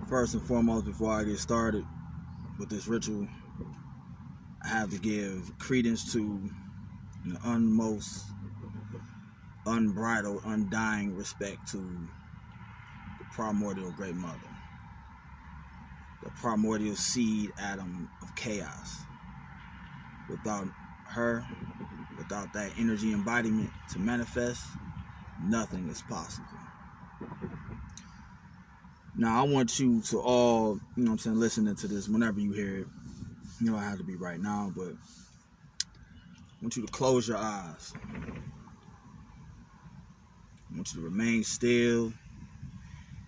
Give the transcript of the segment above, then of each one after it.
First and foremost, before I get started with this ritual, I have to give credence to the utmost, unbridled, undying respect to the primordial Great Mother, the primordial seed atom of chaos. Without her, without that energy embodiment to manifest, nothing is possible. Now, I want you to all, listening to this, whenever you hear it, you don't have to be right now, but I want you to close your eyes. I want you to remain still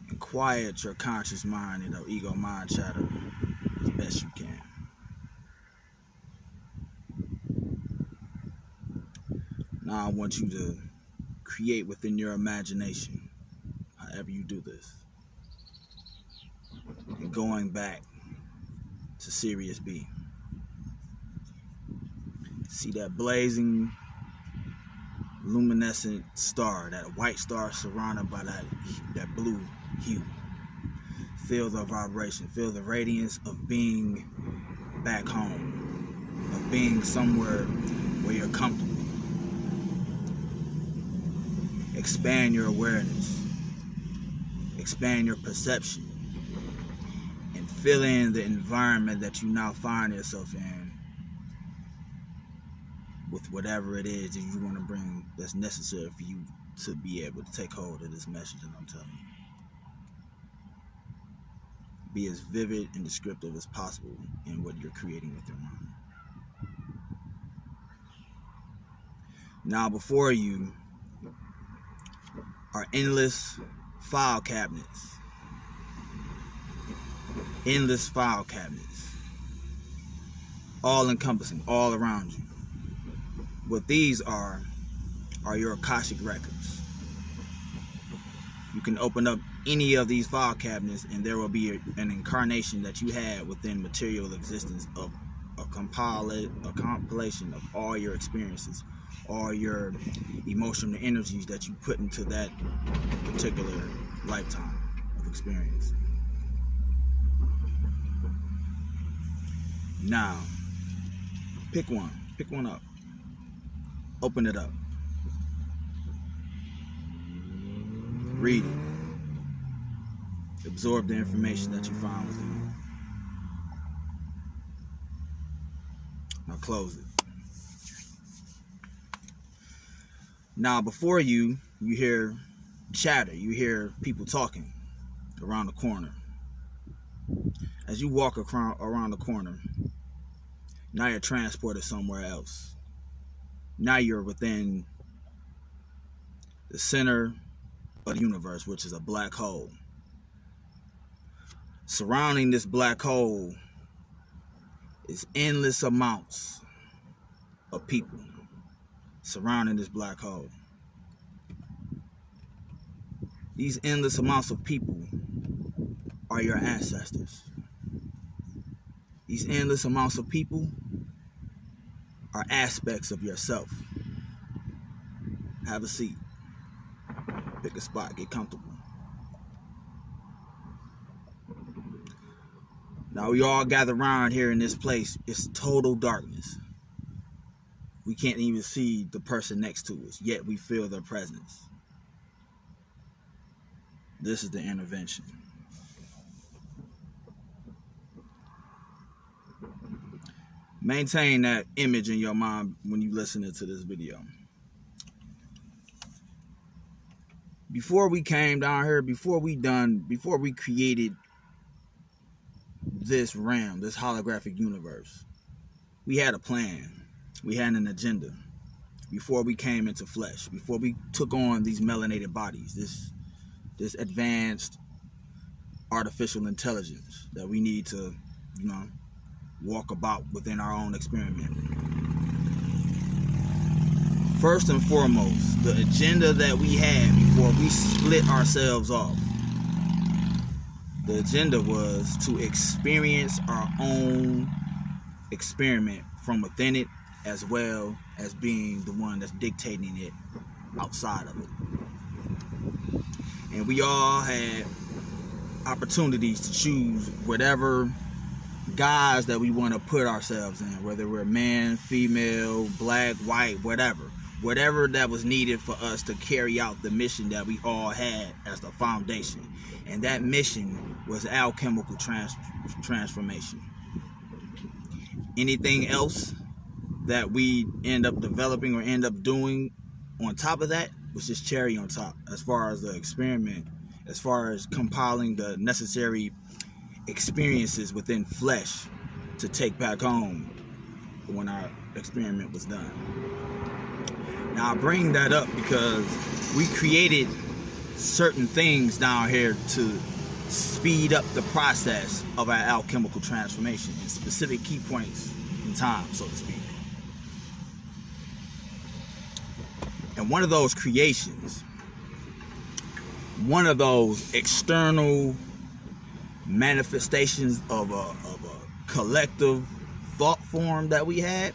and quiet your conscious mind and your ego mind chatter as best you can. Now I want you to create within your imagination, however you do this, and going back to Sirius B. See that blazing, luminescent star, that white star surrounded by that blue hue. Feel the vibration, feel the radiance of being back home, of being somewhere where you're comfortable. Expand your awareness, expand your perception, and fill in the environment that you now find yourself in with whatever it is that you want to bring that's necessary for you to be able to take hold of this message that I'm telling you. Be as vivid and descriptive as possible in what you're creating with your mind. Now, before you are endless file cabinets. Endless file cabinets. All encompassing, all around you. What these are your Akashic records. You can open up any of these file cabinets and there will be an incarnation that you had within material existence of a compilation of all your experiences, all your emotional energies that you put into that particular lifetime of experience. Now, pick one up, open it up, read it, absorb the information that you find within it. Now close it. Now, before you hear chatter, you hear people talking around the corner. As you walk around the corner, now you're transported somewhere else. Now you're within the center of the universe, which is a black hole. Surrounding this black hole is endless amounts of people surrounding this black hole. These endless amounts of people are your ancestors. These endless amounts of people are aspects of yourself. Have a seat. Pick a spot. Get comfortable. Now we all gather around here in this place. It's total darkness. We can't even see the person next to us, yet we feel their presence. This is the intervention. Maintain that image in your mind when you listen to this video. Before we came down here, before we created this realm, this holographic universe, we had a plan. We had an agenda. Before we came into flesh, before we took on these melanated bodies, this advanced artificial intelligence that we need to, walk about within our own experiment. First and foremost, the agenda that we had before we split ourselves off, the agenda was to experience our own experiment from within it, as well as being the one that's dictating it outside of it. And we all had opportunities to choose whatever guise that we want to put ourselves in, whether we're man, female, black, white, whatever that was needed for us to carry out the mission that we all had as the foundation. And that mission was alchemical transformation. Anything else that we end up developing or end up doing on top of that was just cherry on top, as far as the experiment, as far as compiling the necessary experiences within flesh to take back home when our experiment was done. Now I bring that up because we created certain things down here to speed up the process of our alchemical transformation in specific key points in time, so to speak. And one of those creations, one of those external manifestations of a collective thought form that we had,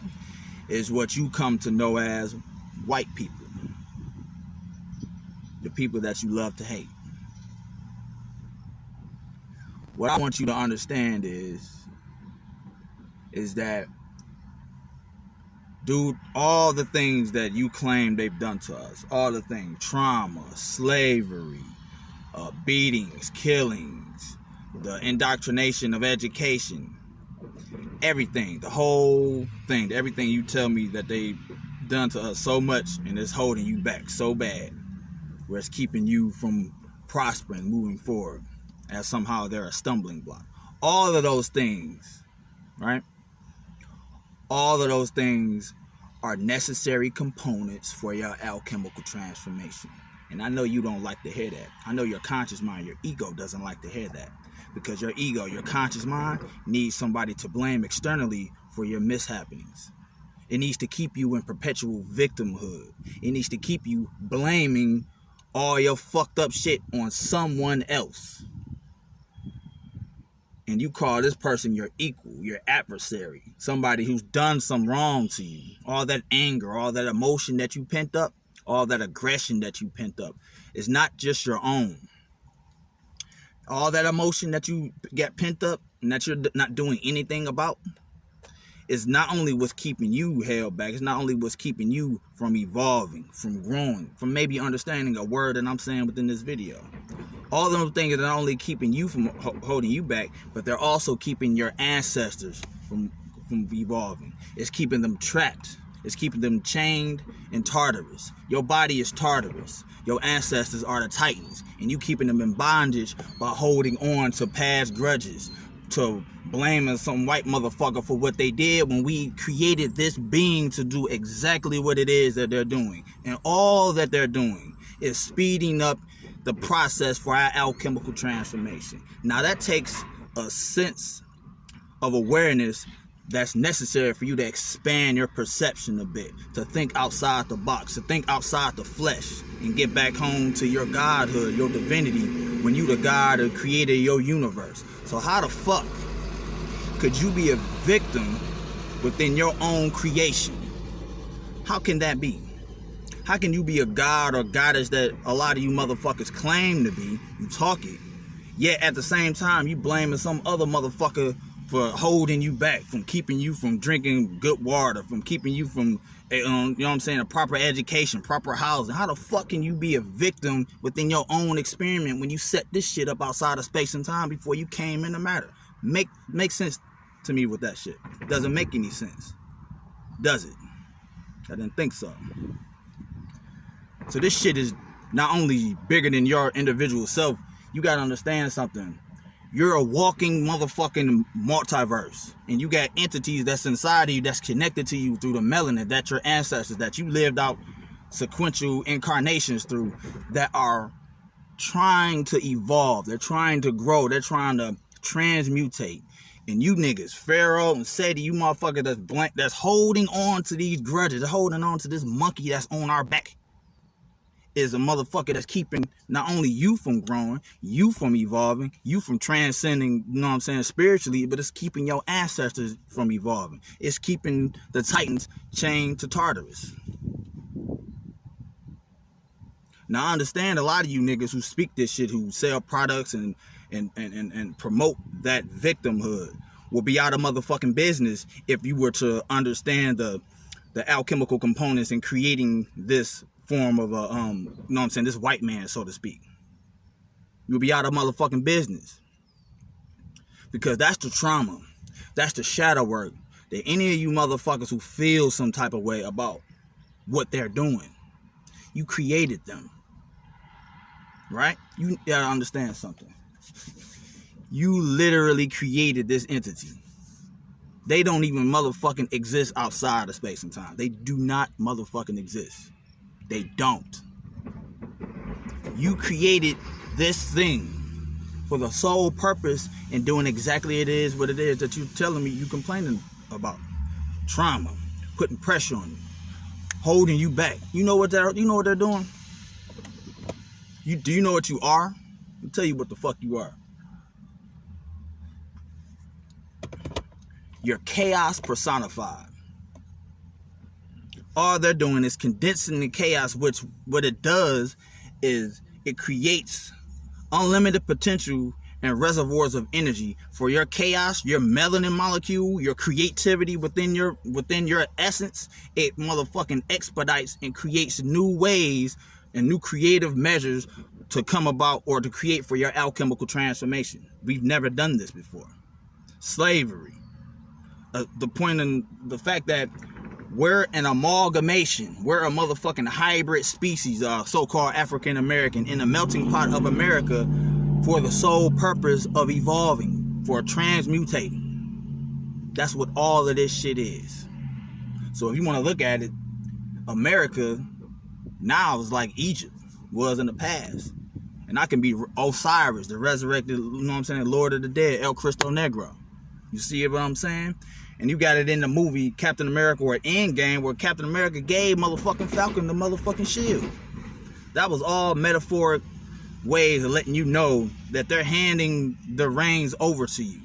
is what you come to know as white people. The people that you love to hate. What I want you to understand is that, dude, all the things that you claim they've done to us, all the things, trauma, slavery, beatings, killings, the indoctrination of education, everything, the whole thing, everything you tell me that they've done to us so much and it's holding you back so bad, where it's keeping you from prospering, moving forward, as somehow they're a stumbling block. All of those things, right? All of those things are necessary components for your alchemical transformation. And I know you don't like to hear that. I know your conscious mind, your ego doesn't like to hear that. Because your ego, your conscious mind, needs somebody to blame externally for your mishappenings. It needs to keep you in perpetual victimhood. It needs to keep you blaming all your fucked up shit on someone else. And you call this person your equal, your adversary, somebody who's done some wrong to you. All that anger, all that emotion that you pent up, all that aggression that you pent up is not just your own. All that emotion that you got pent up and that you're not doing anything about is not only what's keeping you held back, it's not only what's keeping you from evolving, from growing, from maybe understanding a word that I'm saying within this video. All those things are not only keeping you from holding you back, but they're also keeping your ancestors from evolving. It's keeping them trapped. It's keeping them chained in Tartarus. Your body is Tartarus. Your ancestors are the Titans. And you keeping them in bondage by holding on to past grudges, to blaming some white motherfucker for what they did when we created this being to do exactly what it is that they're doing. And all that they're doing is speeding up the process for our alchemical transformation. Now that takes a sense of awareness that's necessary for you to expand your perception a bit, to think outside the box, to think outside the flesh, and get back home to your godhood, your divinity, when you the God or creator of your universe. So how the fuck could you be a victim within your own creation? How can that be? How can you be a god or goddess that a lot of you motherfuckers claim to be? You talk it, yet at the same time you blaming some other motherfucker for holding you back, from keeping you from drinking good water, from keeping you from, you know what I'm saying, a proper education, proper housing. How the fuck can you be a victim within your own experiment when you set this shit up outside of space and time before you came into matter? Make sense to me with that shit. Doesn't make any sense, does it? I didn't think so. So this shit is not only bigger than your individual self. You gotta understand something. You're a walking motherfucking multiverse, and you got entities that's inside of you, that's connected to you through the melanin, that your ancestors, that you lived out sequential incarnations through, that are trying to evolve, they're trying to grow, they're trying to transmutate. And you niggas, Pharaoh and Sadie, you motherfucker that's blank, that's holding on to these grudges, holding on to this monkey that's on our back, is a motherfucker that's keeping not only you from growing, you from evolving, you from transcending, you know what I'm saying, spiritually, but it's keeping your ancestors from evolving. It's keeping the Titans chained to Tartarus. Now I understand a lot of you niggas who speak this shit, who sell products and and promote that victimhood will be out of motherfucking business if you were to understand the alchemical components in creating this form of a you know what I'm saying, this white man, so to speak. You'll be out of motherfucking business. Because that's the trauma. That's the shadow work that any of you motherfuckers who feel some type of way about what they're doing, you created them. Right? You gotta understand something. You literally created this entity. They don't even motherfucking exist outside of space and time. They do not motherfucking exist. They don't. You created this thing for the sole purpose in doing exactly what it is that you're telling me you complaining about. Trauma, putting pressure on you, holding you back. You know what they're doing? Do you know what you are? I'll tell you what the fuck you are. You're chaos personified. All they're doing is condensing the chaos, which what it does is it creates unlimited potential and reservoirs of energy for your chaos, your melanin molecule, your creativity within your essence. It motherfucking expedites and creates new ways and new creative measures to come about or to create for your alchemical transformation. We've never done this before. Slavery. The point in the fact that we're an amalgamation. We're a motherfucking hybrid species, so-called African American, in a melting pot of America for the sole purpose of evolving, for transmutating. That's what all of this shit is. So if you want to look at it, America now is like Egypt was in the past. And I can be Osiris, the resurrected, you know what I'm saying, Lord of the Dead, El Cristo Negro. You see what I'm saying? And you got it in the movie Captain America or Endgame, where Captain America gave motherfucking Falcon the motherfucking shield. That was all metaphoric ways of letting you know that they're handing the reins over to you.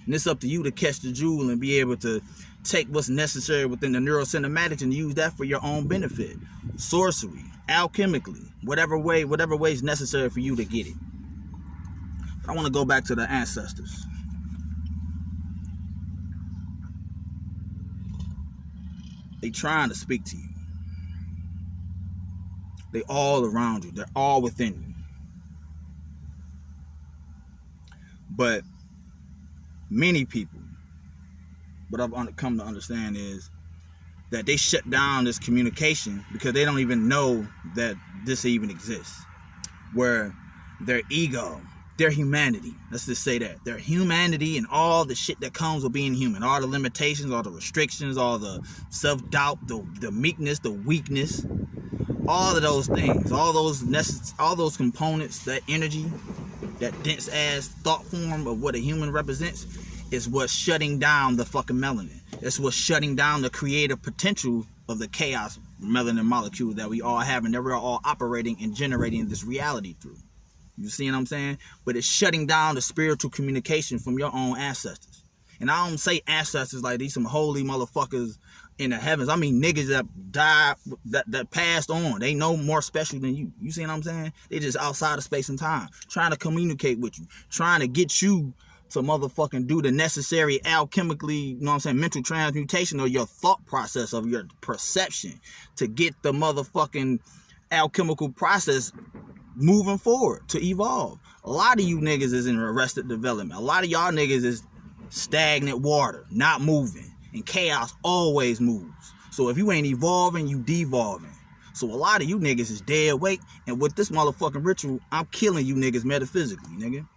And it's up to you to catch the jewel and be able to take what's necessary within the neurocinematics and use that for your own benefit. Sorcery, alchemically, whatever way is necessary for you to get it. But I want to go back to the ancestors. They trying to speak to you. They all around you. They're all within you. But many people, what I've come to understand is that they shut down this communication because they don't even know that this even exists. Where their ego, their humanity, let's just say that, their humanity and all the shit that comes with being human, all the limitations, all the restrictions, all the self-doubt, the meekness, the weakness, all of those things, all those components, that energy, that dense ass thought form of what a human represents, is what's shutting down the fucking melanin. It's what's shutting down the creative potential of the chaos melanin molecule that we all have and that we're all operating and generating this reality through. You see what I'm saying? But it's shutting down the spiritual communication from your own ancestors. And I don't say ancestors like these some holy motherfuckers in the heavens. I mean niggas that died, that passed on. They no more special than you. You see what I'm saying? They just outside of space and time, trying to communicate with you, trying to get you to motherfucking do the necessary alchemically, you know what I'm saying, mental transmutation of your thought process, of your perception, to get the motherfucking alchemical process moving forward, to evolve. A lot of you niggas is in arrested development. A lot of y'all niggas is stagnant water, not moving. And chaos always moves. So if you ain't evolving, you devolving. So a lot of you niggas is dead weight. And with this motherfucking ritual, I'm killing you niggas metaphysically, nigga.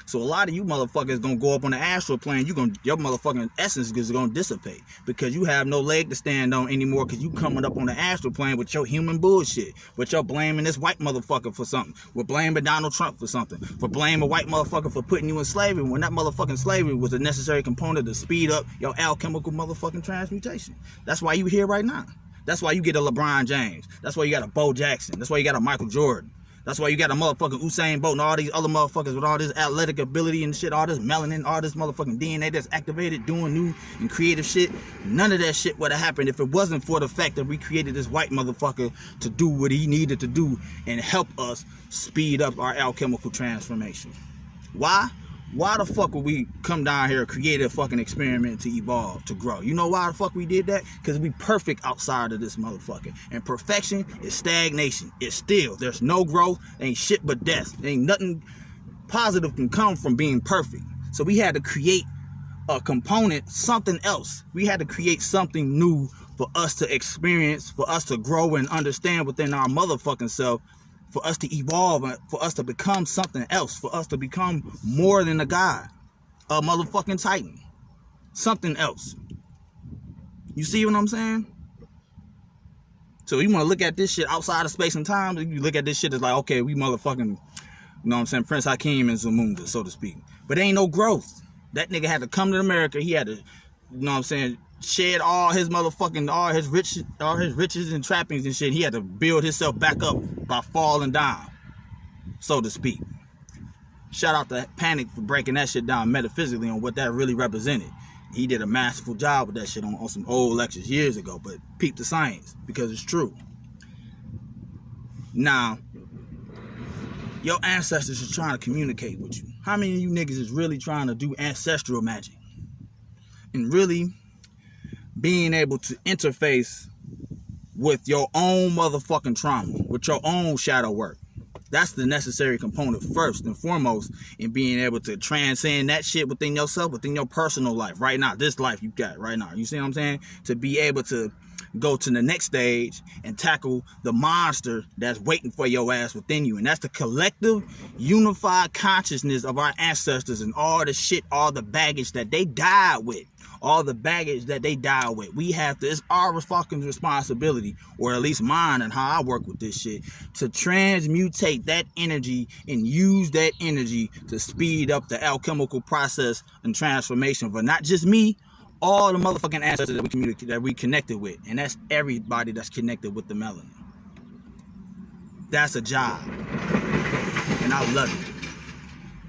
So a lot of you motherfuckers gonna go up on the astral plane. Your motherfucking essence is gonna dissipate because you have no leg to stand on anymore. Because you coming up on the astral plane with your human bullshit, with your blaming this white motherfucker for something, we're blaming Donald Trump for something, for blaming a white motherfucker for putting you in slavery when that motherfucking slavery was a necessary component to speed up your alchemical motherfucking transmutation. That's why you here right now. That's why you get a LeBron James. That's why you got a Bo Jackson. That's why you got a Michael Jordan. That's why you got a motherfucking Usain Bolt and all these other motherfuckers with all this athletic ability and shit, all this melanin, all this motherfucking DNA that's activated, doing new and creative shit. None of that shit would have happened if it wasn't for the fact that we created this white motherfucker to do what he needed to do and help us speed up our alchemical transformation. Why? Why the fuck would we come down here and create a fucking experiment to evolve, to grow? You know why the fuck we did that? Because we perfect outside of this motherfucker. And perfection is stagnation. It's still. There's no growth. Ain't shit but death. Ain't nothing positive can come from being perfect. So we had to create a component, something else. We had to create something new for us to experience, for us to grow and understand within our motherfucking self, for us to evolve, for us to become something else, for us to become more than a god, a motherfucking titan, something else. You see what I'm saying? So you want to look at this shit outside of space and time, you look at this shit as like, okay, we motherfucking, you know what I'm saying, Prince Hakeem and Zamunda, so to speak. But there ain't no growth. That nigga had to come to America. He had to, you know what I'm saying, shed all his motherfucking, all his riches and trappings and shit. He had to build himself back up by falling down, so to speak. Shout out to Panic for breaking that shit down metaphysically on what that really represented. He did a masterful job with that shit on some old lectures years ago, but peep the science, because it's true. Now, your ancestors is trying to communicate with you. How many of you niggas is really trying to do ancestral magic? And really being able to interface with your own motherfucking trauma, with your own shadow work. That's the necessary component first and foremost in being able to transcend that shit within yourself, within your personal life right now, this life you got right now. You see what I'm saying? To be able to go to the next stage and tackle the monster that's waiting for your ass within you. And that's the collective, unified consciousness of our ancestors and all the shit, all the baggage that they died with. All the baggage that they died with. We have to, it's our fucking responsibility, or at least mine and how I work with this shit, to transmutate that energy and use that energy to speed up the alchemical process and transformation for not just me, all the motherfucking ancestors that we connected with. And that's everybody that's connected with the melanin. That's a job. And I love it.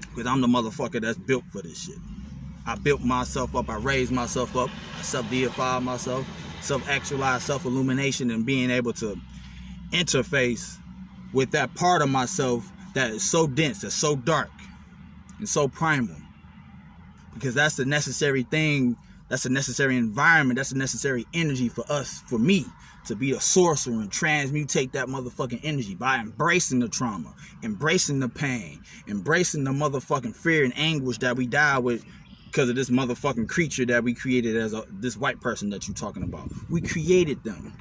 Because I'm the motherfucker that's built for this shit. I built myself up, I raised myself up, I self-deified myself, self-actualized, self-illumination, and being able to interface with that part of myself that is so dense, that's so dark, and so primal. Because that's the necessary thing, that's the necessary environment, that's the necessary energy for us, for me, to be a sorcerer and transmutate that motherfucking energy by embracing the trauma, embracing the pain, embracing the motherfucking fear and anguish that we die with because of this motherfucking creature that we created as this white person that you're talking about. We created them.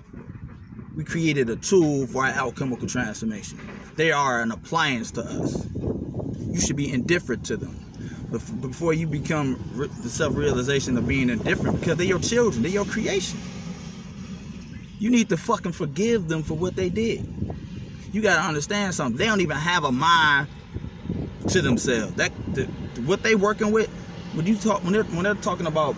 We created a tool for our alchemical transformation. They are an appliance to us. You should be indifferent to them. Before you become the self-realization of being indifferent, because they're your children, they're your creation. You need to fucking forgive them for what they did. You gotta understand something. They don't even have a mind to themselves. What they working with, when they're talking about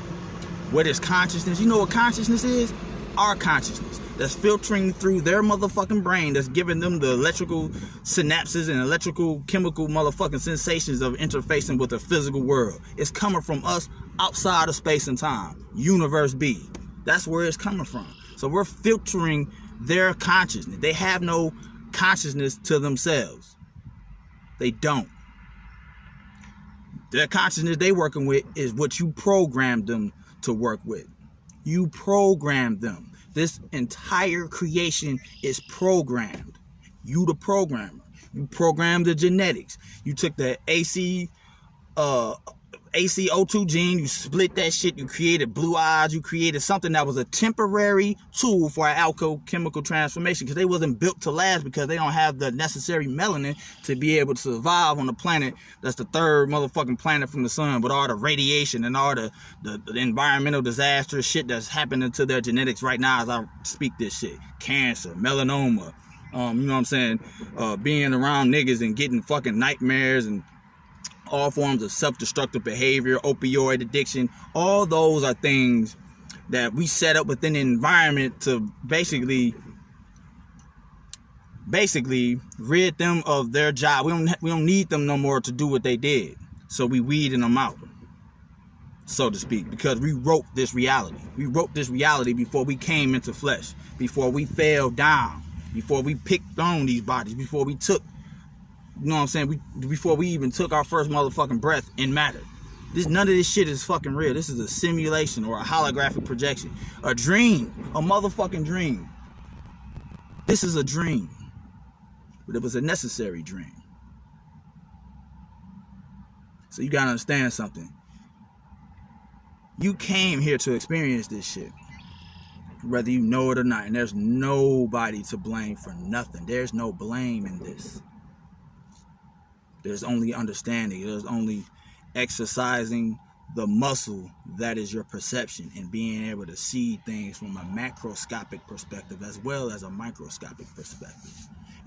what is consciousness, you know what consciousness is? Our consciousness. That's filtering through their motherfucking brain, that's giving them the electrical synapses and electrical chemical motherfucking sensations of interfacing with the physical world. It's coming from us outside of space and time. Universe B. That's where it's coming from. So we're filtering their consciousness. They have no consciousness to themselves. They don't. Their consciousness they working with is what you programmed them to work with. You programmed them. This entire creation is programmed. You the programmer. You programmed the genetics. You took the ACO2 gene, you split that shit, you created blue eyes, you created something that was a temporary tool for our alchemical transformation, because they wasn't built to last, because they don't have the necessary melanin to be able to survive on a planet that's the third motherfucking planet from the sun, with all the radiation and all the environmental disaster shit that's happening to their genetics right now as I speak this shit. Cancer, melanoma, you know what I'm saying, being around niggas and getting fucking nightmares and all forms of self-destructive behavior, opioid addiction. All those are things that we set up within the environment to basically rid them of their job. We don't need them no more to do what they did. So we weeding them out, so to speak, because we wrote this reality. We wrote this reality before we came into flesh, before we fell down, before we picked on these bodies, before we took you know what I'm saying, before we even took our first motherfucking breath in matter. None of this shit is fucking real. This is a simulation or a holographic projection. A dream. A motherfucking dream. This is a dream. But it was a necessary dream. So you gotta understand something. You came here to experience this shit, whether you know it or not. And there's nobody to blame for nothing. There's no blame in this. There's only understanding. There's only exercising the muscle that is your perception and being able to see things from a macroscopic perspective as well as a microscopic perspective,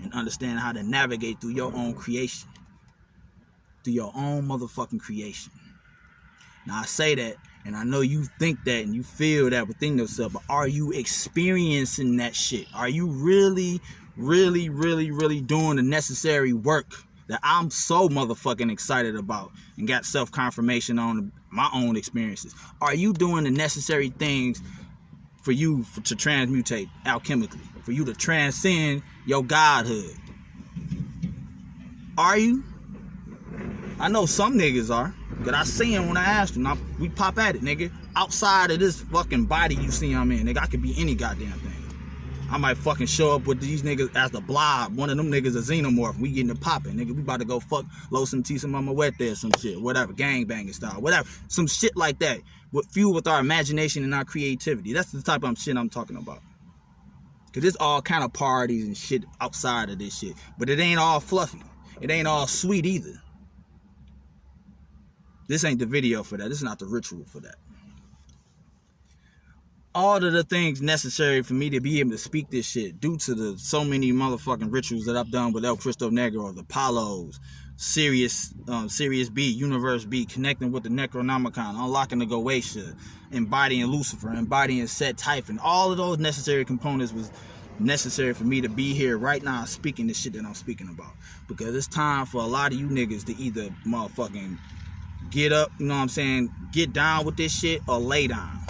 and understand how to navigate through your own creation, through your own motherfucking creation. Now I say that, and I know you think that and you feel that within yourself, but are you experiencing that shit? Are you really doing the necessary work that I'm so motherfucking excited about and got self-confirmation on my own experiences? Are you doing the necessary things for you to transmutate alchemically, for you to transcend your godhood? Are you? I know some niggas are, but I see them when I ask them. We pop at it, nigga. Outside of this fucking body you see I'm in, nigga, I could be any goddamn thing. I might fucking show up with these niggas as the blob. One of them niggas a xenomorph. We getting it popping, nigga. We about to go fuck Low some T some mama wet there, some shit. Whatever. Gangbanging style. Whatever. Some shit like that. Fueled with our imagination and our creativity. That's the type of shit I'm talking about. Cause there's all kind of parties and shit outside of this shit. But it ain't all fluffy. It ain't all sweet either. This ain't the video for that. This is not the ritual for that. All of the things necessary for me to be able to speak this shit, due to the so many motherfucking rituals that I've done with El Cristo Negro, the Apollos, Sirius B, Universe B, connecting with the Necronomicon, unlocking the Goetia, embodying Lucifer, embodying Set Typhon. All of those necessary components was necessary for me to be here right now speaking the shit that I'm speaking about. Because it's time for a lot of you niggas to either motherfucking get up, you know what I'm saying, get down with this shit, or lay down.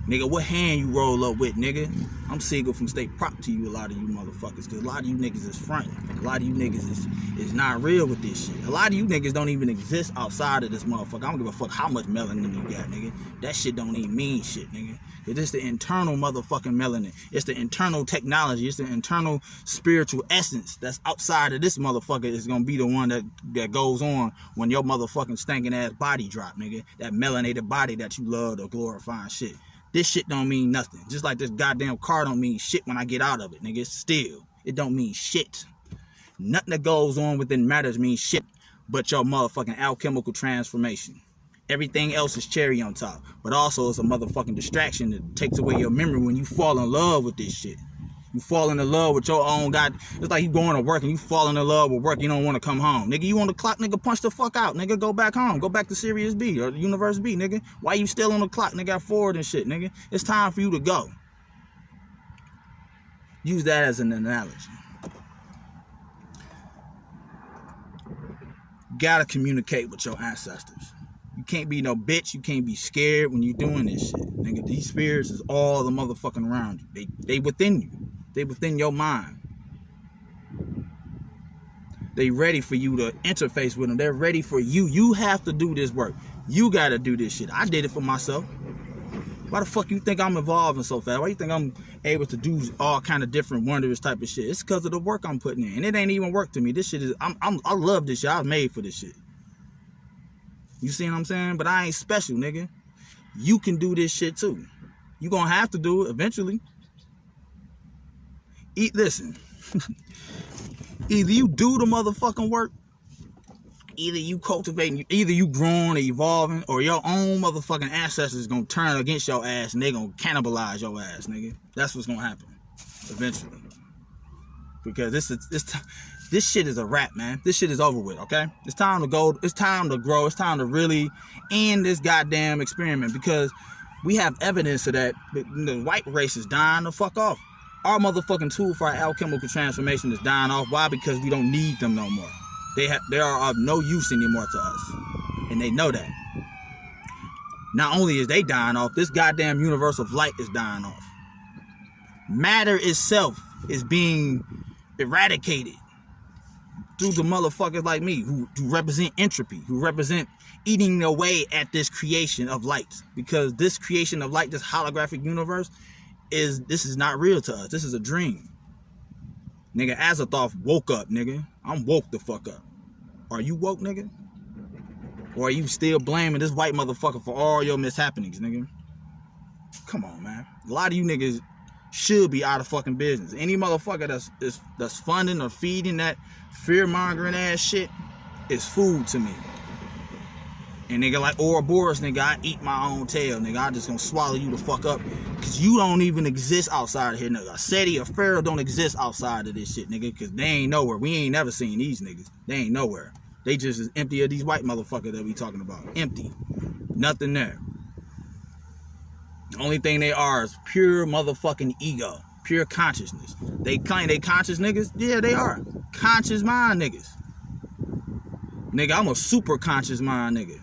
Nigga, what hand you roll up with, nigga? I'm Siegel from State Prop to you, a lot of you motherfuckers, because a lot of you niggas is front. A lot of you niggas is not real with this shit. A lot of you niggas don't even exist outside of this motherfucker. I don't give a fuck how much melanin you got, nigga. That shit don't even mean shit, nigga. It's the internal motherfucking melanin. It's the internal technology. It's the internal spiritual essence that's outside of this motherfucker is gonna be the one that goes on when your motherfucking stinking ass body drop, nigga. That melanated body that you love to glorify and shit. This shit don't mean nothing. Just like this goddamn car don't mean shit when I get out of it, nigga. Still, it don't mean shit. Nothing that goes on within matters means shit but your motherfucking alchemical transformation. Everything else is cherry on top. But also it's a motherfucking distraction that takes away your memory when you fall in love with this shit. You fall in love with your own God. It's like you going to work and you fall in love with work. You don't want to come home. Nigga, you on the clock, nigga, punch the fuck out. Nigga, go back home. Go back to Sirius B or Universe B, nigga. Why you still on the clock, nigga? Forward and shit, nigga. It's time for you to go. Use that as an analogy. Gotta communicate with your ancestors. You can't be no bitch. You can't be scared when you doing this shit. Nigga, these spirits is all the motherfucking around you. They within you. They within your mind. They ready for you to interface with them. They're ready for you. You have to do this work. You gotta do this shit. I did it for myself. Why the fuck you think I'm evolving so fast? Why you think I'm able to do all kind of different wondrous type of shit? It's because of the work I'm putting in. And it ain't even work to me. This shit is, I love this shit. I was made for this shit. You see what I'm saying? But I ain't special, nigga. You can do this shit too. You gonna have to do it eventually. Listen. Either you do the motherfucking work, either you cultivating, either you growing or evolving, or your own motherfucking ancestors gonna turn against your ass and they gonna cannibalize your ass, nigga. That's what's gonna happen eventually. Because this shit is a wrap, man. This shit is over with, okay? It's time to go. It's time to grow. It's time to really end this goddamn experiment, because we have evidence of that. The white race is dying the fuck off. Our motherfucking tool for our alchemical transformation is dying off. Why? Because we don't need them no more. They are of no use anymore to us. And they know that. Not only is they dying off, this goddamn universe of light is dying off. Matter itself is being eradicated through the motherfuckers like me who represent entropy, who represent eating away at this creation of light. Because this creation of light, this holographic universe, this is not real to us. This is a dream. Nigga, Azathoth woke up, nigga. I'm woke the fuck up. Are you woke, nigga? Or are you still blaming this white motherfucker for all your mishappenings, nigga? Come on, man. A lot of you niggas should be out of fucking business. Any motherfucker that's funding or feeding that fear-mongering ass shit is food to me. And nigga, like Ouroboros, nigga, I eat my own tail, nigga. I just gonna swallow you the fuck up. Cause you don't even exist outside of here, nigga. Seti or Pharaoh don't exist outside of this shit, nigga. Cause they ain't nowhere. We ain't never seen these niggas. They ain't nowhere. They just as empty as these white motherfuckers that we talking about. Empty. Nothing there. The only thing they are is pure motherfucking ego. Pure consciousness. They claim they conscious niggas. Yeah, they are. Conscious mind niggas. Nigga, I'm a super conscious mind nigga.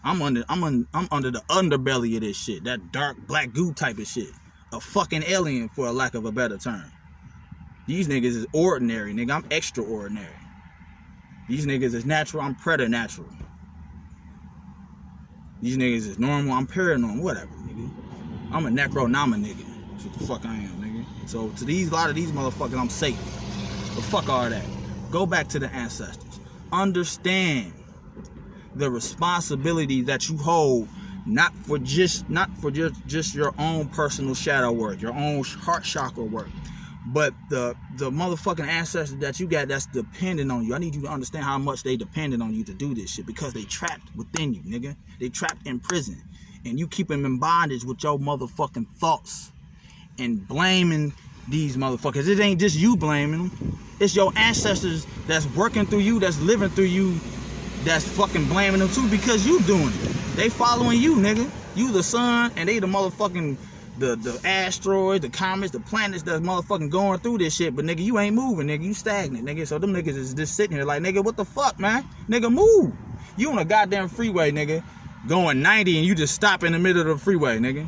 I'm under the underbelly of this shit. That dark black goo type of shit. A fucking alien, for a lack of a better term. These niggas is ordinary, nigga. I'm extraordinary. These niggas is natural, I'm preternatural. These niggas is normal, I'm paranormal, whatever, nigga. I'm a necronama nigga. That's what the fuck I am, nigga. So to a lot of these motherfuckers, I'm safe. But fuck all that. Go back to the ancestors. Understand the responsibility that you hold, not for just your own personal shadow work, your own heart chakra work, but the motherfucking ancestors that you got that's dependent on you. I need you to understand how much they dependent on you to do this shit, because they trapped within you, nigga. They trapped in prison, and you keep them in bondage with your motherfucking thoughts and blaming these motherfuckers. It ain't just you blaming them. It's your ancestors that's working through you, that's living through you, that's fucking blaming them too, because you doing it. They following you, nigga. You the sun, and they the motherfucking the asteroids, the comets, the planets that's motherfucking going through this shit. But nigga, you ain't moving, nigga. You stagnant, nigga. So them niggas is just sitting here like, nigga, what the fuck, man? Nigga, move. You on a goddamn freeway, nigga, going 90 and you just stop in the middle of the freeway, nigga.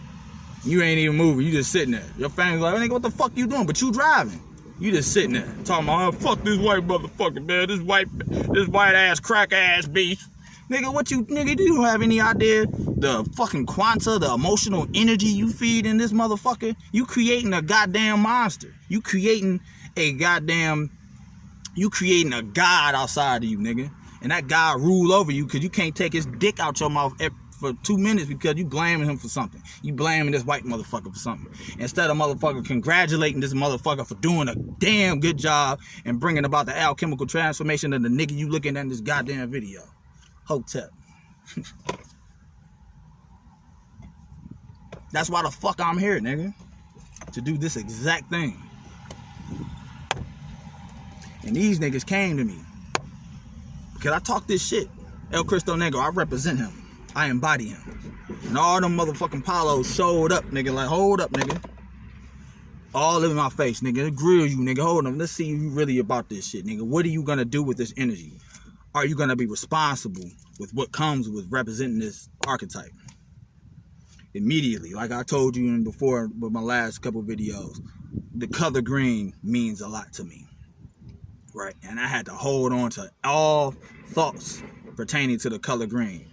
You ain't even moving. You just sitting there. Your family's like, nigga, what the fuck you doing? But you driving. You just sitting there talking about, oh, fuck this white motherfucker, man. This white ass crack ass beast. Nigga, nigga, do you have any idea the fucking quanta, the emotional energy you feed in this motherfucker? You creating a goddamn monster. You creating a god outside of you, nigga. And that God rule over you because you can't take his dick out your mouth for 2 minutes because you blaming him for something. You blaming this white motherfucker for something. Instead of motherfucker congratulating this motherfucker for doing a damn good job and bringing about the alchemical transformation of the nigga you looking at in this goddamn video. Hotep. That's why the fuck I'm here, nigga. To do this exact thing. And these niggas came to me because I talk this shit. El Cristo Negro, I represent him. I embody him. And all them motherfucking Paulos showed up, nigga, like, hold up, nigga. All in my face, nigga. Grill you, nigga. Hold on. Let's see you really about this shit, nigga. What are you gonna do with this energy? Are you gonna be responsible with what comes with representing this archetype? Immediately, like I told you in before with my last couple videos, the color green means a lot to me, right? And I had to hold on to all thoughts pertaining to the color green.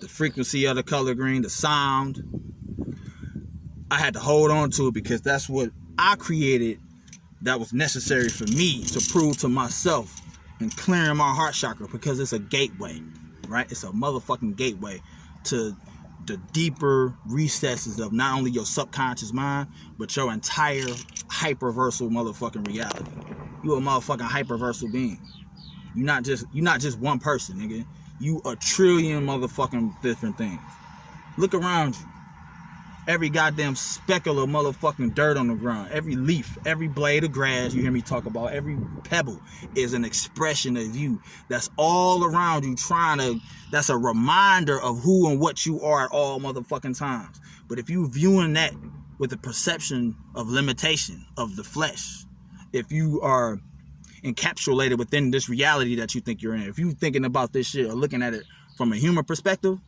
The frequency of the color green, the sound. I had to hold on to it because that's what I created that was necessary for me to prove to myself and clearing my heart chakra, because it's a gateway, right? It's a motherfucking gateway to the deeper recesses of not only your subconscious mind, but your entire hyperversal motherfucking reality. You a motherfucking hyperversal being. You're not just one person, nigga. You a trillion motherfucking different things. Look around you. Every goddamn speckle of motherfucking dirt on the ground, every leaf, every blade of grass you hear me talk about, every pebble is an expression of you. That's all around you that's a reminder of who and what you are at all motherfucking times. But if you viewing that with the perception of limitation of the flesh, if you are encapsulated within this reality that you think you're in, if you thinking about this shit or looking at it from a human perspective,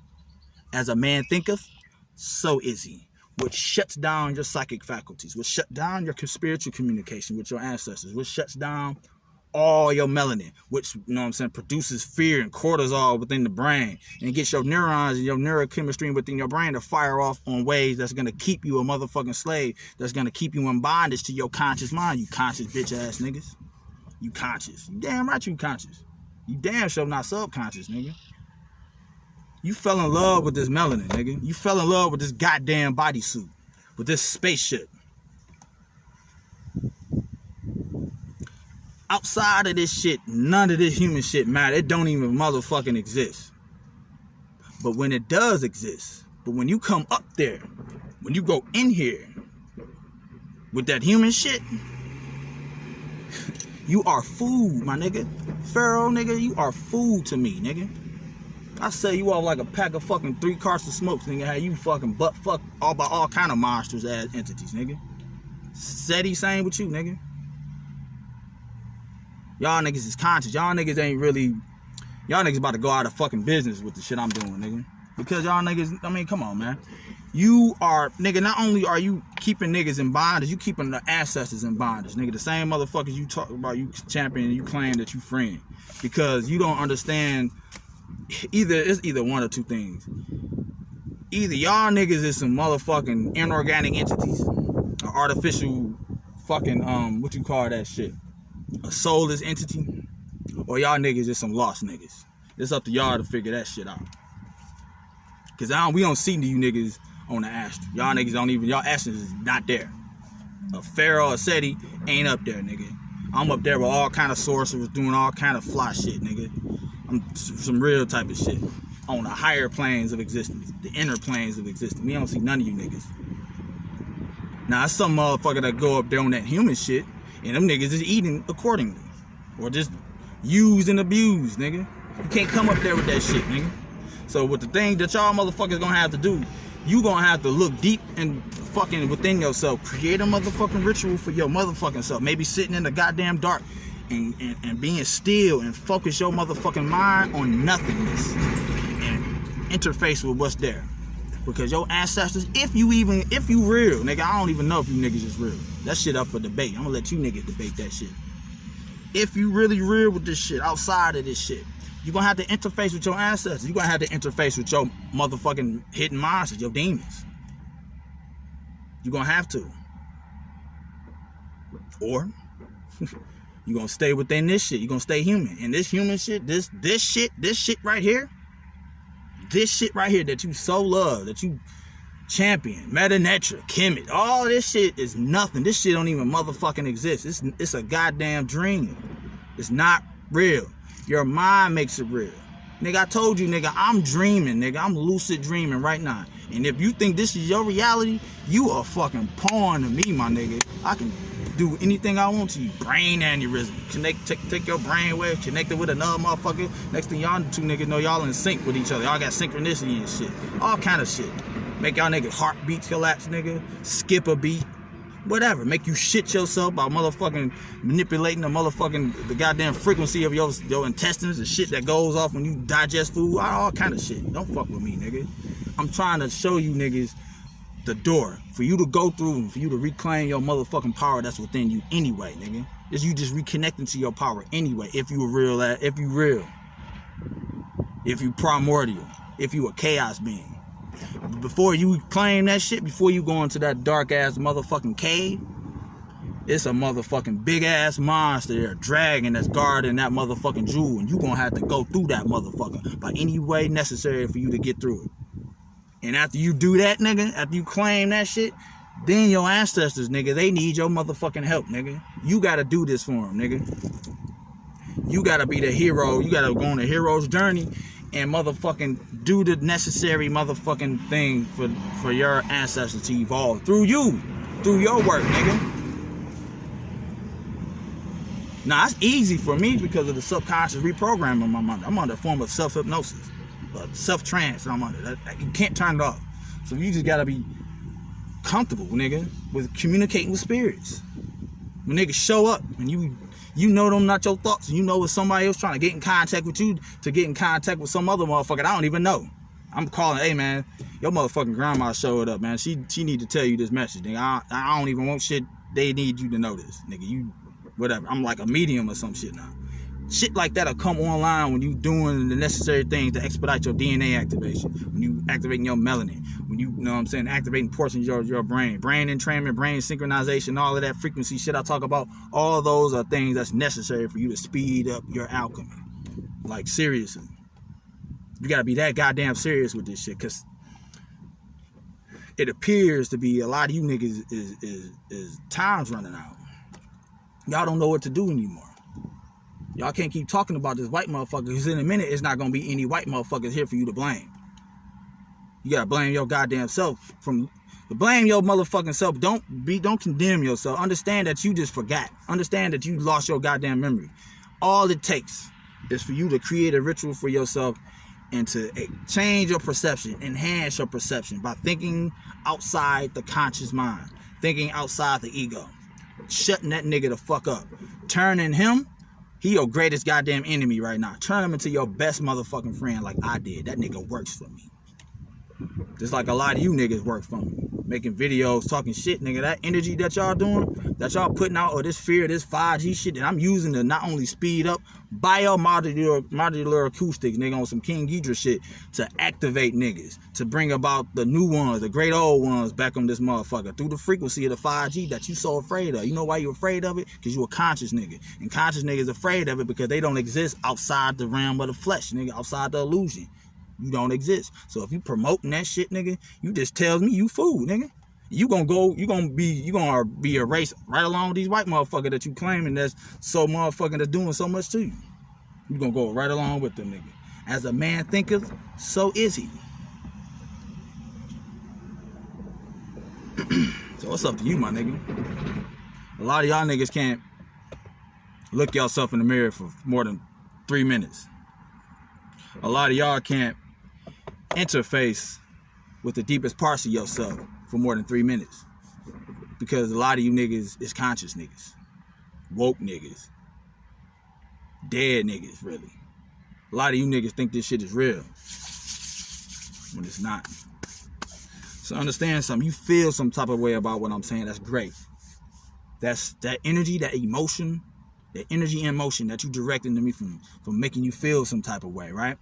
as a man thinketh, so is he. Which shuts down your psychic faculties, which shut down your spiritual communication with your ancestors, which shuts down all your melanin, which, you know what I'm saying, produces fear and cortisol within the brain, and gets your neurons and your neurochemistry within your brain to fire off on ways that's gonna keep you a motherfucking slave, that's gonna keep you in bondage to your conscious mind, you conscious bitch ass niggas. You conscious. You damn right you conscious. You damn sure not subconscious, nigga. You fell in love with this melanin, nigga. You fell in love with this goddamn bodysuit, with this spaceship. Outside of this shit, none of this human shit matter. It don't even motherfucking exist. But when it does exist, but when you come up there, when you go in here with that human shit, you are food, my nigga. Pharaoh, nigga, you are food to me, nigga. I say you all like a pack of fucking 3 carts of smokes, nigga. How you fucking butt fuck all by all kind of monsters ass entities, nigga. Steady same with you, nigga. Y'all niggas is conscious. Y'all niggas ain't really... Y'all niggas about to go out of fucking business with the shit I'm doing, nigga. Because y'all niggas... I mean, come on, man. You are... Nigga, not only are you keeping niggas in bondage, you keeping the ancestors in bondage, nigga. The same motherfuckers you talk about, you champion, and you claim that you friend. Because you don't understand... It's either one or two things. Either y'all niggas is some motherfucking inorganic entities. Or artificial fucking... What you call that shit? A soulless entity, or y'all niggas is some lost niggas. It's up to y'all to figure that shit out. Cause we don't see you niggas on the astral. Y'all niggas don't even, y'all astrals is not there. A Pharaoh or Seti ain't up there, nigga. I'm up there with all kind of sorcerers doing all kind of fly shit, nigga. I'm some real type of shit. On the higher planes of existence, the inner planes of existence. We don't see none of you niggas. Now, it's some motherfucker that go up there on that human shit, and them niggas is eating accordingly. Or just used and abused, nigga. You can't come up there with that shit, nigga. So with the thing that y'all motherfuckers gonna have to do, you gonna have to look deep and fucking within yourself. Create a motherfucking ritual for your motherfucking self. Maybe sitting in the goddamn dark and being still and focus your motherfucking mind on nothingness. And interface with what's there. Because your ancestors, if you real, nigga, I don't even know if you niggas is real. That shit up for debate. I'm gonna let you niggas debate that shit. If you really real with this shit, outside of this shit, you're gonna have to interface with your ancestors. You're gonna have to interface with your motherfucking hidden monsters, your demons. You're gonna have to. Or you're gonna stay within this shit. You're gonna stay human. And this human shit, this shit right here, this shit right here that you so love, that you champion, Metanetra, Kemet, all this shit is nothing. This shit don't even motherfucking exist. It's a goddamn dream. It's not real. Your mind makes it real. Nigga, I told you, nigga, I'm dreaming, nigga. I'm lucid dreaming right now. And if you think this is your reality, you are fucking porn to me, my nigga. I can do anything I want to you. Brain aneurysm. Take your brain wave, connect it with another motherfucker. Next thing y'all two niggas know, y'all in sync with each other. Y'all got synchronicity and shit. All kind of shit. Make y'all niggas heartbeats collapse, nigga. Skip a beat. Whatever. Make you shit yourself by motherfucking manipulating the goddamn frequency of your intestines, the shit that goes off when you digest food. All kind of shit. Don't fuck with me, nigga. I'm trying to show you niggas the door for you to go through and for you to reclaim your motherfucking power that's within you anyway, nigga. It's you just reconnecting to your power anyway. If you real, if you primordial, if you a chaos being. Before you claim that shit, before you go into that dark ass motherfucking cave, it's a motherfucking big ass monster there, dragon that's guarding that motherfucking jewel, and you gonna have to go through that motherfucker by any way necessary for you to get through it. And after you do that, nigga, after you claim that shit, then your ancestors, nigga, they need your motherfucking help, nigga. You gotta do this for them, nigga. You gotta be the hero. You gotta go on a hero's journey and motherfucking do the necessary motherfucking thing for your ancestors to evolve through you, through your work, nigga. Now, it's easy for me because of the subconscious reprogramming I'm under. I'm under a form of self-hypnosis, self-trance. I'm under. You can't turn it off. So you just gotta be comfortable, nigga, with communicating with spirits. When niggas show up and you know them not your thoughts, and you know it's somebody else trying to get in contact with you to get in contact with some other motherfucker that I don't even know. I'm calling, hey man, your motherfucking grandma showed up, man. She need to tell you this message, nigga. I don't even want shit. They need you to know this, nigga. whatever. I'm like a medium or some shit now. Shit like that'll come online when you doing the necessary things to expedite your DNA activation. When you activating your melanin. When you know what I'm saying, activating portions of your brain. Brain entrainment, brain synchronization, all of that frequency shit I talk about. All those are things that's necessary for you to speed up your alchemy. Like, seriously. You gotta be that goddamn serious with this shit, because it appears to be a lot of you niggas is time's running out. Y'all don't know what to do anymore. Y'all can't keep talking about this white motherfucker, because in a minute it's not gonna be any white motherfuckers here for you to blame. You gotta blame your goddamn self. Blame your motherfucking self. Don't condemn yourself. Understand that you just forgot. Understand that you lost your goddamn memory. All it takes is for you to create a ritual for yourself and to change your perception, enhance your perception by thinking outside the conscious mind, thinking outside the ego, shutting that nigga the fuck up, turning him. He your greatest goddamn enemy right now. Turn him into your best motherfucking friend like I did. That nigga works for me. Just like a lot of you niggas work for me. Making videos, talking shit, nigga. That energy that y'all doing, that y'all putting out, or this fear, this 5G shit that I'm using to not only speed up biomodular acoustics, nigga, on some King Ghidra shit, to activate niggas, to bring about the new ones, the great old ones back on this motherfucker through the frequency of the 5G that you so afraid of. You know why you afraid of it? Because you a conscious nigga. And conscious niggas afraid of it because they don't exist outside the realm of the flesh, nigga, outside the illusion. You don't exist. So if you promoting that shit, nigga, you just tells me you fool, nigga. You gonna be erased right along with these white motherfuckers that you claiming that's so motherfucking that's doing so much to you. You gonna go right along with them, nigga. As a man thinketh, so is he. So what's up to you, my nigga? A lot of y'all niggas can't look yourself in the mirror for more than 3 minutes. A lot of y'all can't interface with the deepest parts of yourself for more than 3 minutes, because a lot of you niggas is conscious niggas, woke niggas, dead niggas. Really, a lot of you niggas think this shit is real when it's not. So understand something. You feel some type of way about what I'm saying. That's great. That's that energy, that emotion, that energy and motion that you directing to me from making you feel some type of way, right?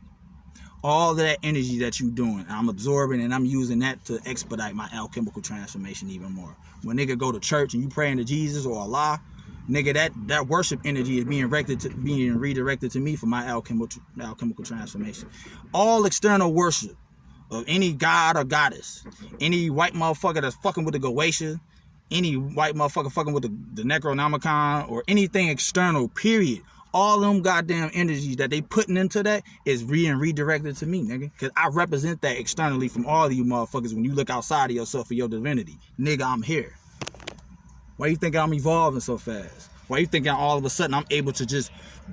All of that energy that you doing, I'm absorbing, and I'm using that to expedite my alchemical transformation even more. When nigga go to church and you praying to Jesus or Allah, nigga, that worship energy is being redirected to me for my alchemical transformation. All external worship of any god or goddess, any white motherfucker that's fucking with the Goetia, any white motherfucker fucking with the Necronomicon, or anything external, period. All them goddamn energies that they putting into that is being redirected to me, nigga. Because I represent that externally from all of you motherfuckers when you look outside of yourself for your divinity. Nigga, I'm here. Why you think I'm evolving so fast? Why you thinking all of a sudden I'm able to just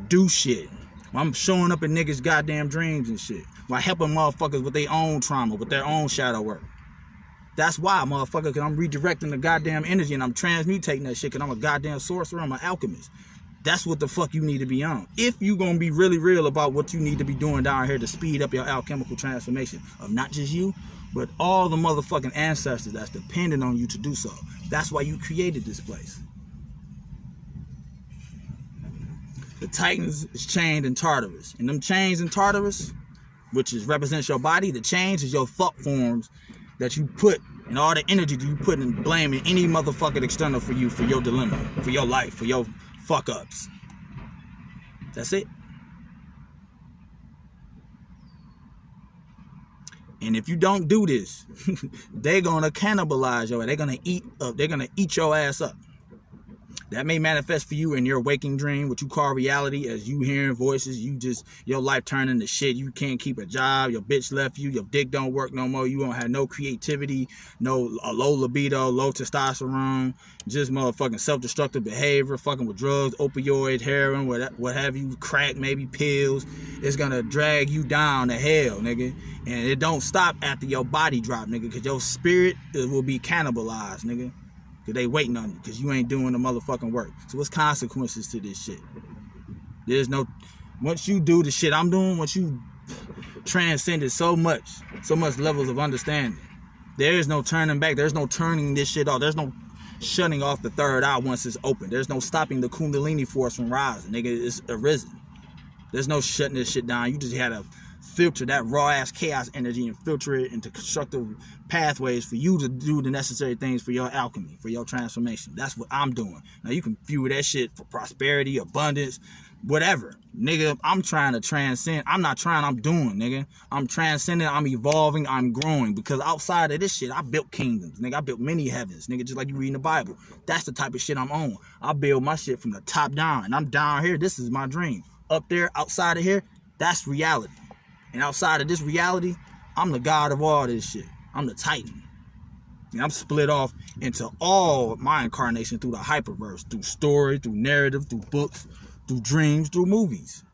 do shit? Why I'm showing up in niggas' goddamn dreams and shit? Why helping motherfuckers with their own trauma, with their own shadow work? That's why, motherfucker, because I'm redirecting the goddamn energy and I'm transmutating that shit, because I'm a goddamn sorcerer, I'm an alchemist. That's what the fuck you need to be on. If you gonna be really real about what you need to be doing down here to speed up your alchemical transformation of not just you, but all the motherfucking ancestors that's dependent on you to do so. That's why you created this place. The Titans is chained in Tartarus. And them chains in Tartarus, which represents your body, the chains is your thought forms that you put, and all the energy that you put in blaming any motherfucking external for you, for your dilemma, for your life, for your fuck ups. That's it. And if you don't do this, they're gonna cannibalize your ass. They're gonna eat your ass up. That may manifest for you in your waking dream, what you call reality, as you hearing voices, your life turning to shit. You can't keep a job, your bitch left you, your dick don't work no more, you don't have no creativity, low libido, low testosterone, just motherfucking self-destructive behavior, fucking with drugs, opioids, heroin, what have you, crack, maybe pills. It's gonna drag you down to hell, nigga. And it don't stop after your body drop, nigga, because your spirit will be cannibalized, nigga. Because they waiting on you, because you ain't doing the motherfucking work. So what's consequences to this shit? There's no, once you do the shit I'm doing, once you transcended so much levels of understanding, there is no turning back. There's no turning this shit off. There's no shutting off the third eye once it's open. There's no stopping the Kundalini force from rising, nigga. It's arisen. There's no shutting this shit down. You just had to filter that raw ass chaos energy and filter it into constructive pathways for you to do the necessary things for your alchemy, for your transformation. That's what I'm doing. Now you can fuel that shit for prosperity, abundance, whatever. Nigga, I'm trying to transcend. I'm not trying, I'm doing, nigga. I'm transcending, I'm evolving, I'm growing. Because outside of this shit, I built kingdoms, nigga. I built many heavens, nigga, just like you read in the Bible. That's the type of shit I'm on. I build my shit from the top down. And I'm down here, this is my dream. Up there, outside of here, that's reality. And outside of this reality, I'm the god of all this shit. I'm the Titan. And I'm split off into all my incarnation through the hyperverse, through story, through narrative, through books, through dreams, through movies.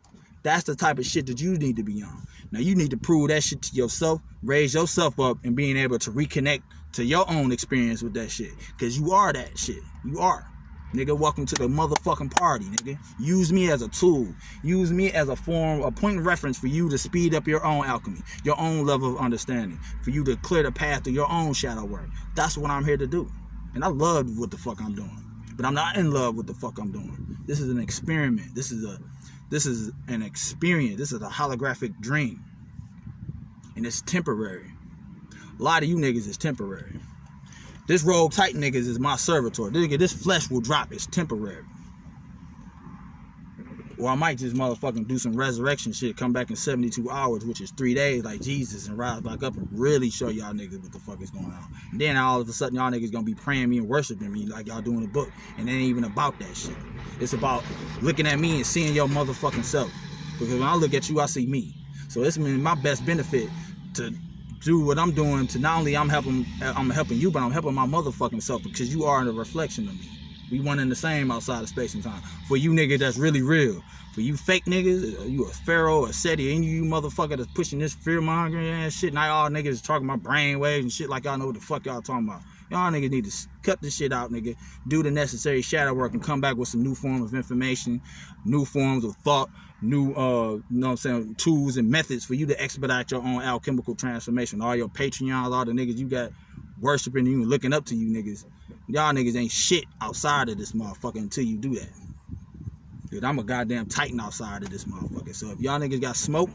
That's the type of shit that you need to be on. Now you need to prove that shit to yourself, raise yourself up, and being able to reconnect to your own experience with that shit. Because you are that shit. You are. Nigga, welcome to the motherfucking party, nigga. Use me as a tool. Use me as a form, a point of reference for you to speed up your own alchemy, your own level of understanding, for you to clear the path to your own shadow work. That's what I'm here to do. And I love what the fuck I'm doing. But I'm not in love with the fuck I'm doing. This is an experiment. This is an experience. This is a holographic dream. And it's temporary. A lot of you niggas is temporary. This rogue titan niggas is my servitor. This flesh will drop. It's temporary. Or I might just motherfucking do some resurrection shit, come back in 72 hours, which is 3 days like Jesus, and rise back up and really show y'all niggas what the fuck is going on. And then all of a sudden y'all niggas gonna be praying me and worshiping me like y'all do in the book. And it ain't even about that shit. It's about looking at me and seeing your motherfucking self. Because when I look at you, I see me. So it's my best benefit to do what I'm doing, to not only I'm helping you, but I'm helping my motherfucking self, because you are a reflection of me. We one and the same outside of space and time. For you niggas that's really real. For you fake niggas, you a Pharaoh, a Seti, any of you motherfucker that's pushing this fear-mongering ass shit, now y'all niggas talking about brainwaves and shit like y'all know what the fuck y'all talking about. Y'all niggas need to cut this shit out, nigga. Do the necessary shadow work and come back with some new form of information, new forms of thought, new, you know what I'm saying, tools and methods for you to expedite your own alchemical transformation. All your Patreons, all the niggas you got worshiping you and looking up to you niggas. Y'all niggas ain't shit outside of this motherfucker until you do that. Dude, I'm a goddamn titan outside of this motherfucker. So if y'all niggas got smoke,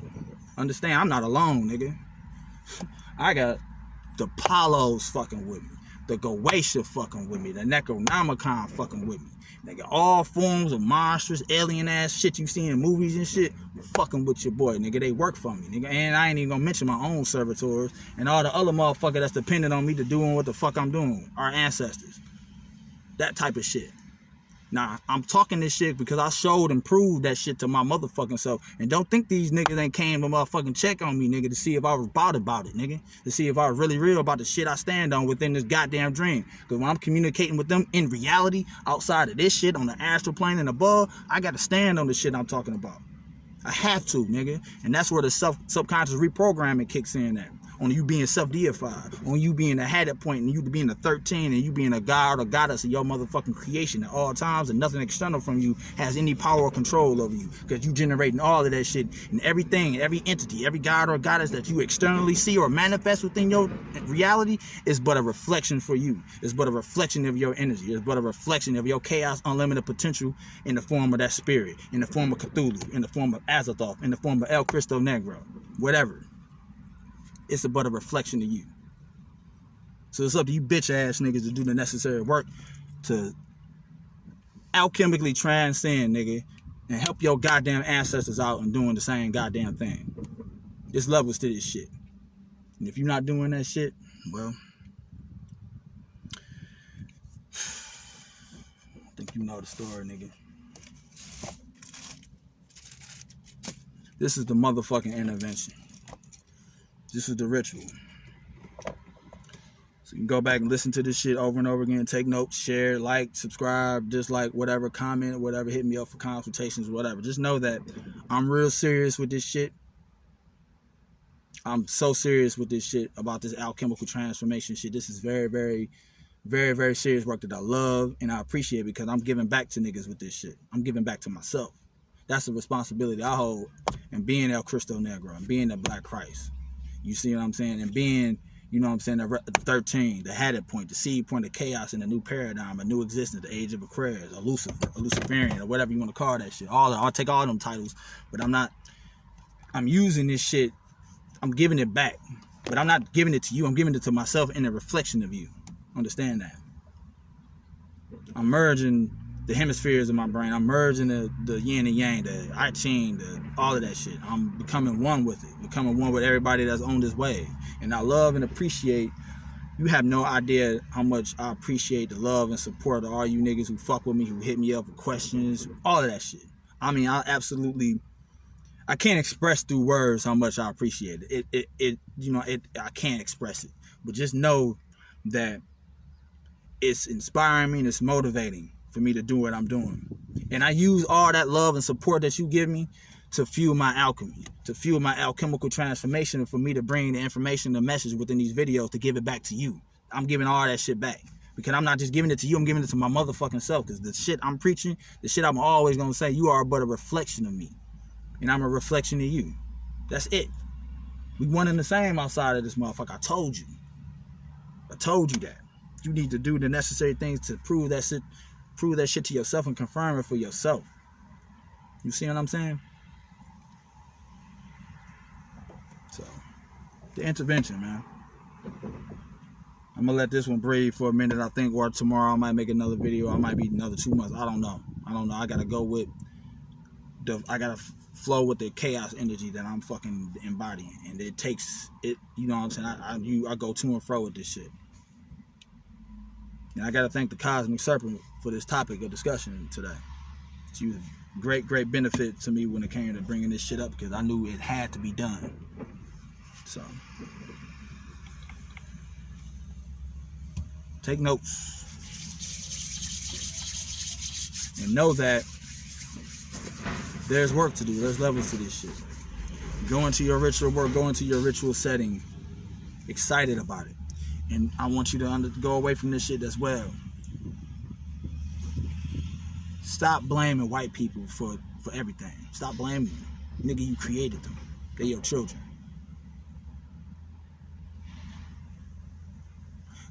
understand I'm not alone, nigga. I got the Palos fucking with me. The Goetia fucking with me. The Necronomicon fucking with me. Nigga, all forms of monstrous, alien ass shit you see in movies and shit, fucking with your boy, nigga. They work for me, nigga. And I ain't even gonna mention my own servitors and all the other motherfuckers that's dependent on me to doing what the fuck I'm doing. Our ancestors. That type of shit. Nah, I'm talking this shit because I showed and proved that shit to my motherfucking self. And don't think these niggas ain't came to motherfucking check on me, nigga, to see if I was about it, nigga. To see if I was really real about the shit I stand on within this goddamn dream. Because when I'm communicating with them in reality, outside of this shit, on the astral plane and above, I got to stand on the shit I'm talking about. I have to, nigga. And that's where the subconscious reprogramming kicks in at. On you being self-deified, on you being a habit point, and you being a 13, and you being a god or goddess of your motherfucking creation at all times, and nothing external from you has any power or control over you, because you generating all of that shit, and everything, every entity, every god or goddess that you externally see or manifest within your reality is but a reflection for you. It's but a reflection of your energy. It's but a reflection of your chaos, unlimited potential in the form of that spirit, in the form of Cthulhu, in the form of Azathoth, in the form of El Cristo Negro, whatever. It's but a reflection of you. So it's up to you bitch ass niggas to do the necessary work to alchemically transcend, nigga, and help your goddamn ancestors out and doing the same goddamn thing. There's levels to this shit. And if you're not doing that shit, well, I think you know the story, nigga. This is the motherfucking intervention. This is the ritual. So you can go back and listen to this shit over and over again. Take notes, share, like, subscribe, dislike, whatever, comment, whatever. Hit me up for consultations, whatever. Just know that I'm real serious with this shit. I'm so serious with this shit about this alchemical transformation shit. This is very, very, very, very serious work that I love and I appreciate, because I'm giving back to niggas with this shit. I'm giving back to myself. That's the responsibility I hold in being El Cristo Negro and being the Black Christ. You see what I'm saying? And being, You know what I'm saying? The 13, the Hadid point, the seed point of chaos in a new paradigm, a new existence, the age of Aquarius, a Lucifer, a Luciferian, or whatever you want to call that shit. I'll take all them titles, but I'm using this shit, I'm giving it back. But I'm not giving it to you, I'm giving it to myself in a reflection of you. Understand that. I'm merging the hemispheres of my brain. I'm merging the yin and yang, the I Ching, all of that shit. I'm becoming one with it, becoming one with everybody that's on this wave. And I love and appreciate, you have no idea how much I appreciate the love and support of all you niggas who fuck with me, who hit me up with questions, all of that shit. I mean, I can't express through words how much I appreciate it. I can't express it. But just know that it's inspiring me and it's motivating for me to do what I'm doing. And I use all that love and support that you give me to fuel my alchemy, to fuel my alchemical transformation, and for me to bring the information, the message within these videos to give it back to you. I'm giving all that shit back. Because I'm not just giving it to you, I'm giving it to my motherfucking self. Because the shit I'm preaching, the shit I'm always going to say, you are but a reflection of me. And I'm a reflection of you. That's it. We one and the same outside of this motherfucker. I told you that. You need to do the necessary things to prove that shit to yourself and confirm it for yourself. You see what I'm saying? So, the intervention, man. I'm gonna let this one breathe for a minute, I think, or tomorrow I might make another video. I might be another 2 months. I don't know. I gotta go with I gotta flow with the chaos energy that I'm fucking embodying, and it takes it. You know what I'm saying? I go to and fro with this shit. And I got to thank the Cosmic Serpent for this topic of discussion today. It's a great benefit to me when it came to bringing this shit up, because I knew it had to be done. So, take notes. And know that there's work to do. There's levels to this shit. Go into your ritual work. Go into your ritual setting. Excited about it. And I want you to go away from this shit as well. Stop blaming white people for everything. Stop blaming them. Nigga, you created them. They're your children.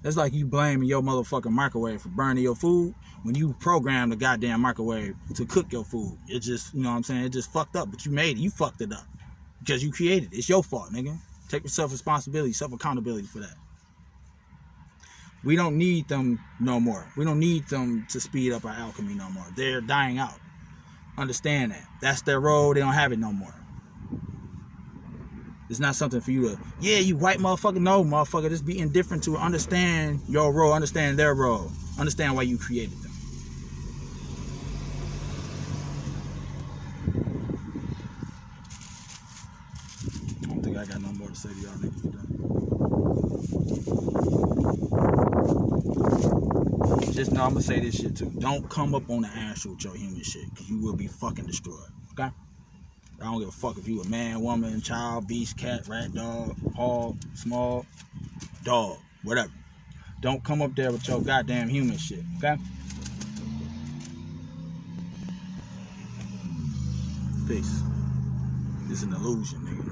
That's like you blaming your motherfucking microwave for burning your food when you programmed the goddamn microwave to cook your food. It just, you know what I'm saying? It just fucked up, but you made it. You fucked it up because you created it. It's your fault, nigga. Take self-responsibility, self-accountability for that. We don't need them no more. We don't need them to speed up our alchemy no more. They're dying out. Understand that. That's their role. They don't have it no more. It's not something for you to, yeah, you white motherfucker. No, motherfucker. Just be indifferent to it. Understand your role. Understand their role. Understand why you created them. I don't think I got no more to say to y'all niggas today. Just know I'm gonna say this shit too. Don't come up on the ass with your human shit, because you will be fucking destroyed. Okay? I don't give a fuck if you a man, woman, child, beast, cat, rat, dog, hog, small, dog, whatever. Don't come up there with your goddamn human shit. Okay? Peace. It's an illusion, nigga.